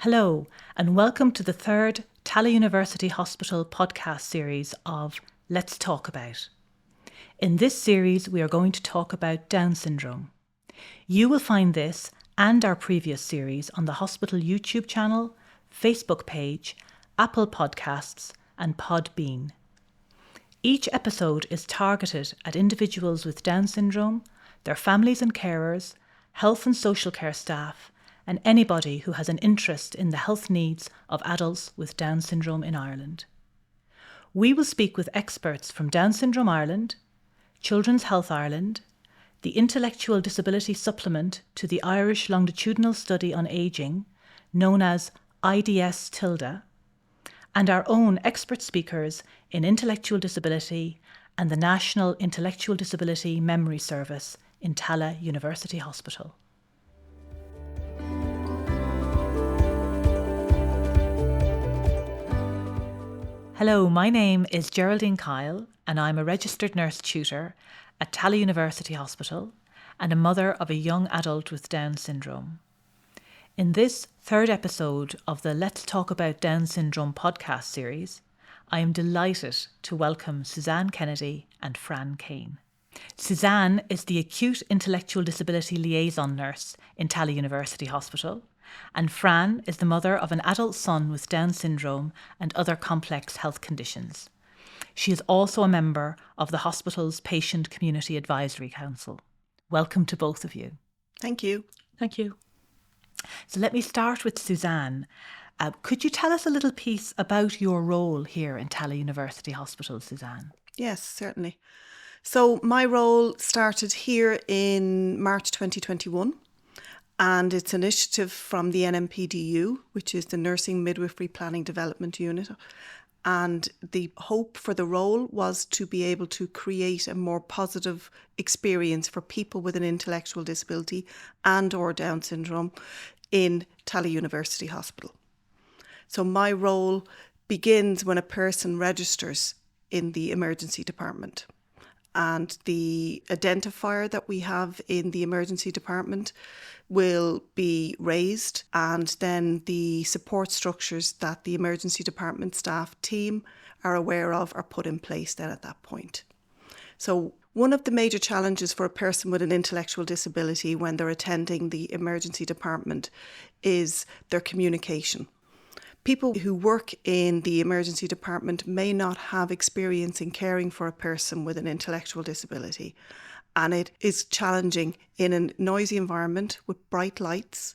Hello, and welcome to the third TUH University Hospital podcast series of Let's Talk About. In this series, we are going to talk about Down syndrome. You will find this and our previous series on the hospital YouTube channel, Facebook page, Apple Podcasts, and Podbean. Each episode is targeted at individuals with Down syndrome, their families and carers, health and social care staff, and anybody who has an interest in the health needs of adults with Down syndrome in Ireland. We will speak with experts from Down Syndrome Ireland, Children's Health Ireland, the Intellectual Disability Supplement to the Irish Longitudinal Study on Ageing, known as IDS-TILDA, and our own expert speakers in intellectual disability and the National Intellectual Disability Memory Service in TUH University Hospital. Hello, my name is Geraldine Kyle and I'm a registered nurse tutor at TUH University Hospital and a mother of a young adult with Down syndrome. In this third episode of the Let's Talk About Down Syndrome podcast series, I am delighted to welcome Suzanne Kennedy and Fran Kane. Suzanne is the Acute Intellectual Disability Liaison nurse in TUH University Hospital, and Fran is the mother of an adult son with Down syndrome and other complex health conditions. She is also a member of the hospital's Patient Community Advisory Council. Welcome to both of you. Thank you. Thank you. So let me start with Suzanne. Could you tell us a little piece about your role here in TUH University Hospital, Suzanne? Yes, certainly. So my role started here in March 2021. And it's an initiative from the NMPDU, which is the Nursing Midwifery Planning Development Unit. And the hope for the role was to be able to create a more positive experience for people with an intellectual disability and or Down syndrome in TUH University Hospital. So my role begins when a person registers in the emergency department. And the identifier that we have in the emergency department will be raised, and then the support structures that the emergency department staff team are aware of are put in place then at that point. So one of the major challenges for a person with an intellectual disability when they're attending the emergency department is their communication. People who work in the emergency department may not have experience in caring for a person with an intellectual disability. And it is challenging in a noisy environment with bright lights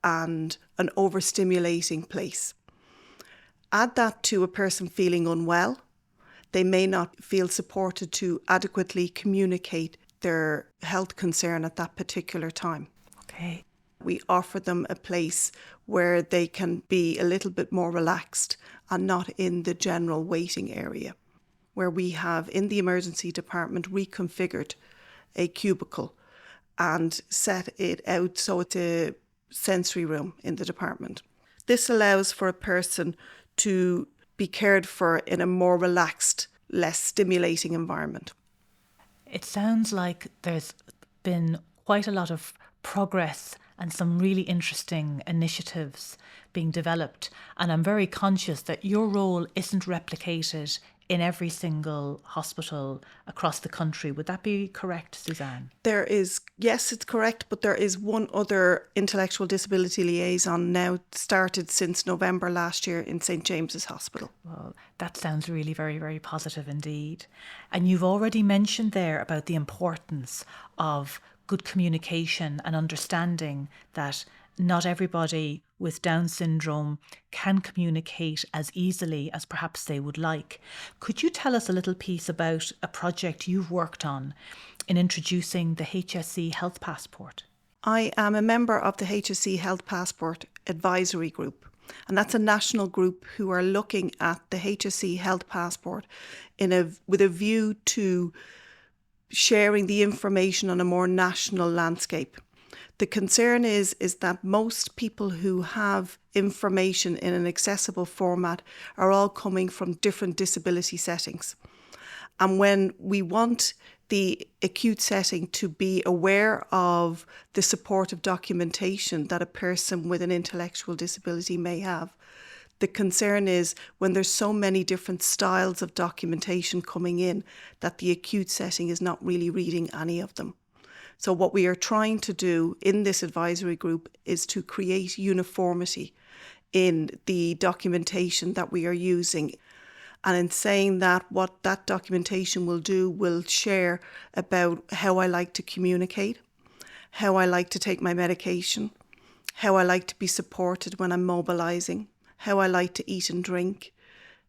and an overstimulating place. Add that to a person feeling unwell. They may not feel supported to adequately communicate their health concern at that particular time. Okay. We offer them a place where they can be a little bit more relaxed and not in the general waiting area, where we have in the emergency department reconfigured a cubicle and set it out so it's a sensory room in the department. This allows for a person to be cared for in a more relaxed, less stimulating environment. It sounds like there's been quite a lot of progress and some really interesting initiatives being developed. And I'm very conscious that your role isn't replicated in every single hospital across the country. Would that be correct, Suzanne? Yes, it's correct, but there is one other intellectual disability liaison now started since November last year in St. James's Hospital. Well, that sounds really very, very positive indeed. And you've already mentioned there about the importance of good communication and understanding that not everybody with Down syndrome can communicate as easily as perhaps they would like. Could you tell us a little piece about a project you've worked on in introducing the HSE Health Passport? I am a member of the HSE Health Passport Advisory Group, and that's a national group who are looking at the HSE Health Passport with a view to sharing the information on a more national landscape. The concern is that most people who have information in an accessible format are all coming from different disability settings. And when we want the acute setting to be aware of the supportive documentation that a person with an intellectual disability may have. The concern is when there's so many different styles of documentation coming in that the acute setting is not really reading any of them. So what we are trying to do in this advisory group is to create uniformity in the documentation that we are using. And in saying that, what that documentation will do will share about how I like to communicate, how I like to take my medication, how I like to be supported when I'm mobilising, how I like to eat and drink,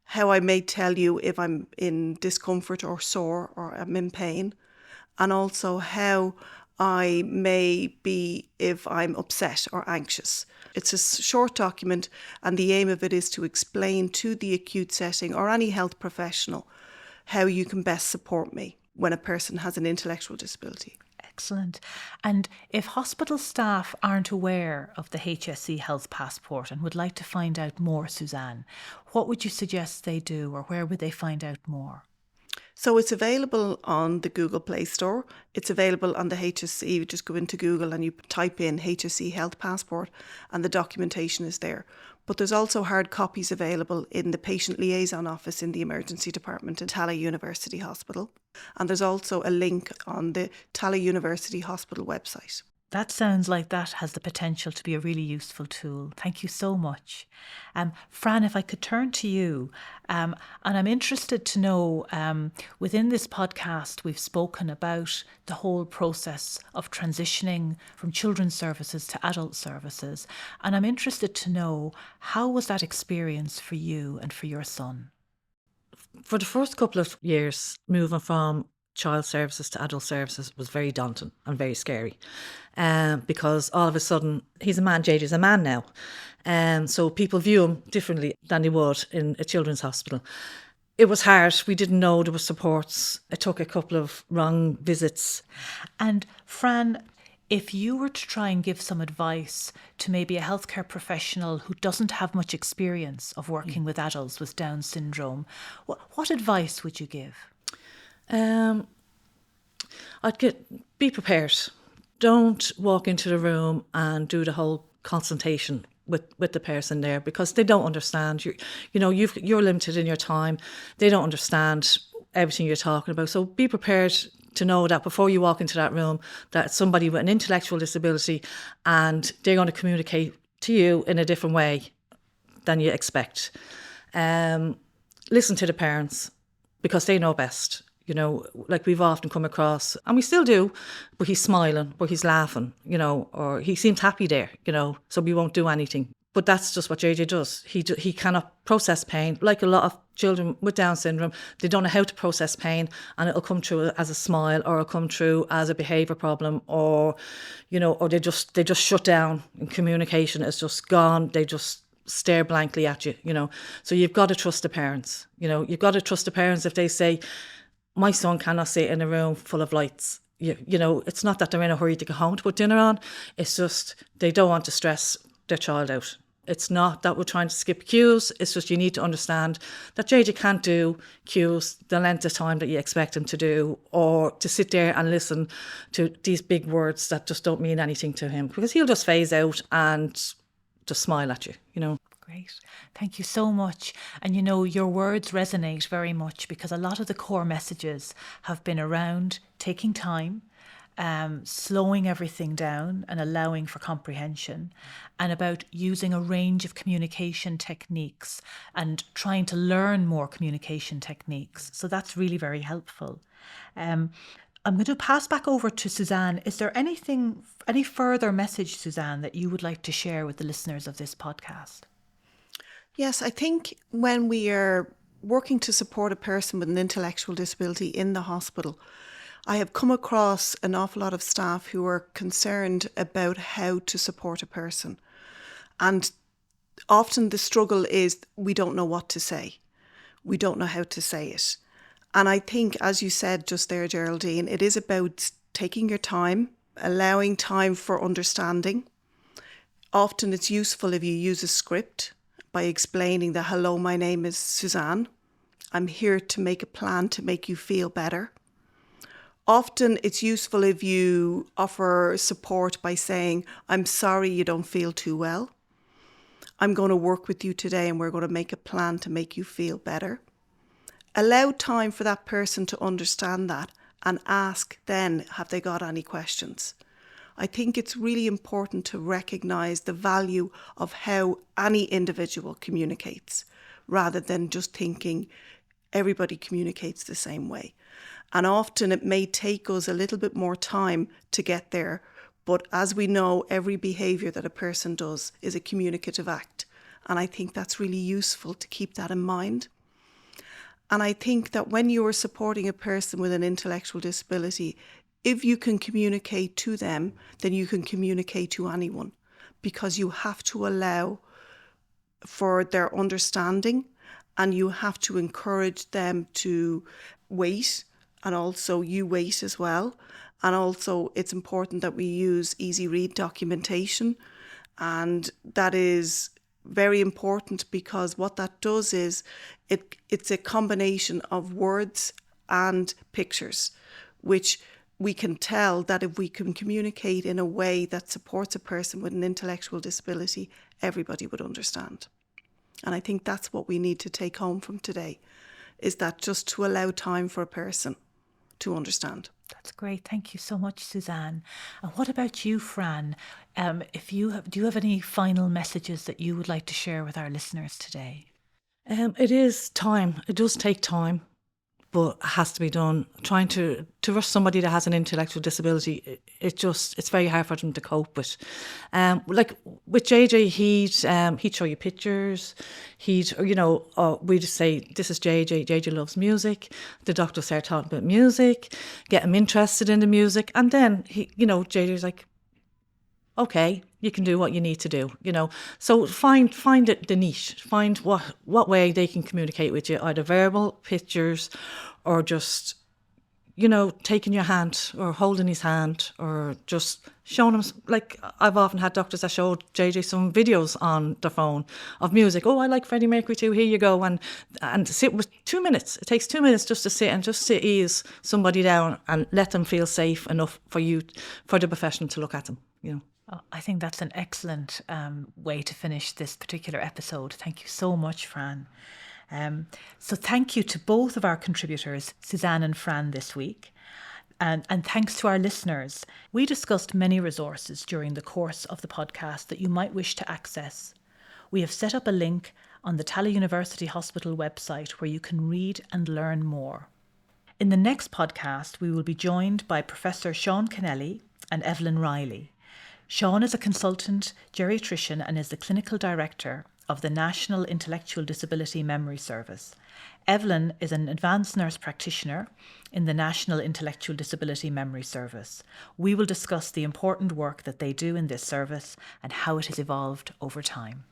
how I may tell you if I'm in discomfort or sore or I'm in pain, and also how I may be if I'm upset or anxious. It's a short document, and the aim of it is to explain to the acute setting or any health professional how you can best support me when a person has an intellectual disability. Excellent. And if hospital staff aren't aware of the HSE Health Passport and would like to find out more, Suzanne, what would you suggest they do, or where would they find out more? So it's available on the Google Play Store. It's available on the HSE. You just go into Google and you type in HSE Health Passport and the documentation is there. But there's also hard copies available in the Patient Liaison office in the Emergency Department in TUH University Hospital. And there's also a link on the TUH University Hospital website. That sounds like that has the potential to be a really useful tool. Thank you so much. Fran, if I could turn to you, and I'm interested to know, within this podcast, we've spoken about the whole process of transitioning from children's services to adult services. And I'm interested to know, how was that experience for you and for your son? For the first couple of years, moving from child services to adult services was very daunting and very scary, because all of a sudden he's a man. JJ's a man now, so people view him differently than they would in a children's hospital. It was hard. We didn't know there were supports. It took a couple of wrong visits. And Fran, if you were to try and give some advice to maybe a healthcare professional who doesn't have much experience of working with adults with Down syndrome, what advice would you give? Be prepared. Don't walk into the room and do the whole consultation with the person there, because they don't understand. You're limited in your time. They don't understand everything you're talking about. So be prepared to know that before you walk into that room, that it's somebody with an intellectual disability and they're going to communicate to you in a different way than you expect. Listen to the parents, because they know best. Like we've often come across, and we still do, but he's smiling, but he's laughing, or he seems happy there, so we won't do anything. But that's just what JJ does. He cannot process pain. Like a lot of children with Down syndrome, they don't know how to process pain, and it'll come through as a smile, or it'll come through as a behaviour problem, or they just shut down, and communication is just gone. They just stare blankly at you, So you've got to trust the parents. You've got to trust the parents if they say, my son cannot sit in a room full of lights. It's not that they're in a hurry to go home to put dinner on. It's just they don't want to stress their child out. It's not that we're trying to skip cues. It's just you need to understand that JJ can't do cues the length of time that you expect him to do, or to sit there and listen to these big words that just don't mean anything to him, because he'll just phase out and just smile at you, Great. Thank you so much. And your words resonate very much, because a lot of the core messages have been around taking time, slowing everything down and allowing for comprehension, and about using a range of communication techniques and trying to learn more communication techniques. So that's really very helpful. I'm going to pass back over to Suzanne. Is there any further message, Suzanne, that you would like to share with the listeners of this podcast? Yes, I think when we are working to support a person with an intellectual disability in the hospital, I have come across an awful lot of staff who are concerned about how to support a person. And often the struggle is we don't know what to say. We don't know how to say it. And I think, as you said just there, Geraldine, it is about taking your time, allowing time for understanding. Often it's useful if you use a script by explaining that, hello, my name is Suzanne. I'm here to make a plan to make you feel better. Often it's useful if you offer support by saying, I'm sorry you don't feel too well. I'm going to work with you today and we're going to make a plan to make you feel better. Allow time for that person to understand that and ask then, have they got any questions? I think it's really important to recognise the value of how any individual communicates rather than just thinking everybody communicates the same way. And often it may take us a little bit more time to get there. But as we know, every behaviour that a person does is a communicative act. And I think that's really useful to keep that in mind. And I think that when you are supporting a person with an intellectual disability, if you can communicate to them, then you can communicate to anyone, because you have to allow for their understanding and you have to encourage them to wait, and also you wait as well. And also it's important that we use easy read documentation, and that is very important because what that does is it's a combination of words and pictures, which we can tell that if we can communicate in a way that supports a person with an intellectual disability, everybody would understand. And I think that's what we need to take home from today, is that just to allow time for a person to understand. That's great. Thank you so much, Suzanne. And what about you, Fran? Do you have any final messages that you would like to share with our listeners today? It is time. It does take time, but it has to be done. Trying to rush somebody that has an intellectual disability, it's very hard for them to cope with. Like with JJ, he'd show you pictures. We'd just say, this is JJ. JJ loves music. The doctor started talking about music, get him interested in the music, and then JJ's like, okay, you can do what you need to do, So find the niche, find what way they can communicate with you, either verbal, pictures, or just, taking your hand or holding his hand or just showing him. Like I've often had doctors that showed JJ some videos on the phone of music. Oh, I like Freddie Mercury too, here you go. And sit with 2 minutes. It takes 2 minutes just to sit and just to ease somebody down and let them feel safe enough for the professional to look at them, Oh, I think that's an excellent way to finish this particular episode. Thank you so much, Fran. So thank you to both of our contributors, Suzanne and Fran, this week. And thanks to our listeners. We discussed many resources during the course of the podcast that you might wish to access. We have set up a link on the Tallaght University Hospital website where you can read and learn more. In the next podcast, we will be joined by Professor Suzanne Kennedy and Evelyn Riley. Sean is a consultant geriatrician and is the clinical director of the National Intellectual Disability Memory Service. Evelyn is an advanced nurse practitioner in the National Intellectual Disability Memory Service. We will discuss the important work that they do in this service and how it has evolved over time.